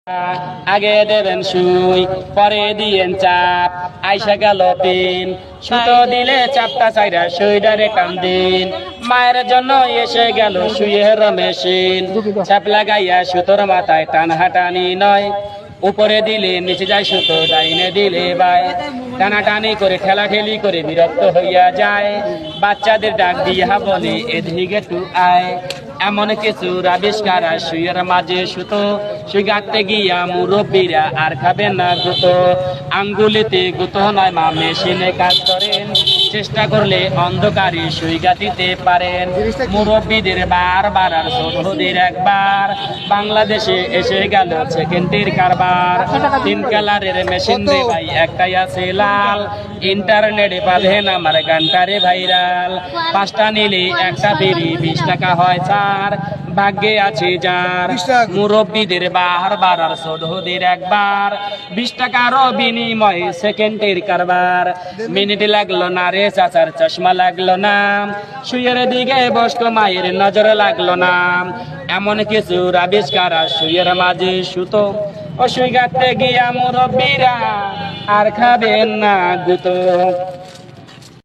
আগে দেবেন সুই পরে দিয়েন চাপ আইসা গেল পিন সুতো দিলে চাপটা চাইরা সুইডারে টান দিন মায়ের জন্য এসে গেল সুইয়ের মেশিন চাপ লাগাইয়া সুতোর মাথায় টান হাটানি নয় উপরে দিলে নিচে যায় সুতো ডাইনে দিলে বাই টানাটানি করে ঠেলাঠেলি করে বিরক্ত হইয়া যায় বাচ্চাদের ডাক দিয়া বলে এদিকে টু আয় এমন কিছু আবিষ্কার সুইয়ের মাঝে সুতো সুই গাঁথতে গিয়া মুরব্বীরা আর খাবেন না গুতো আঙ্গুলিতে গুতো নয় মা মেশিনে কাজ করেন চেষ্টা করলে অন্ধকারে সুই গাঁথিতে পারেন মুরব্বীদের বারবার আর ছোটদের একবার বাংলাদেশে এসে গেল সেকেন্ডের কারবার 3 কালারের মেশিন রে ভাই একটাই আছে লাল ইন্টারনেটে পাবেন আমার গানটারে ভাইরাল 5টা নিলে একটা ফ্রি 20 টাকা হয় ছাড় ভাগ্যে আছে যার মুরব্বীদের বারবার আর ছোটদের একবার 20 টাকার বিনিময়ে সেকেন্ডের কারবার মিনিট লাগলো না রে চাচার চশমা লাগলো না সুইয়ের দিকে বসতো মায়ের নজর লাগলো না এমন কিছু আবিষ্কার সুইয়ের মাঝে সুতো ও সুই গাঁথতে গিয়া মুরব্বীরা আর খাবেন না গুতো।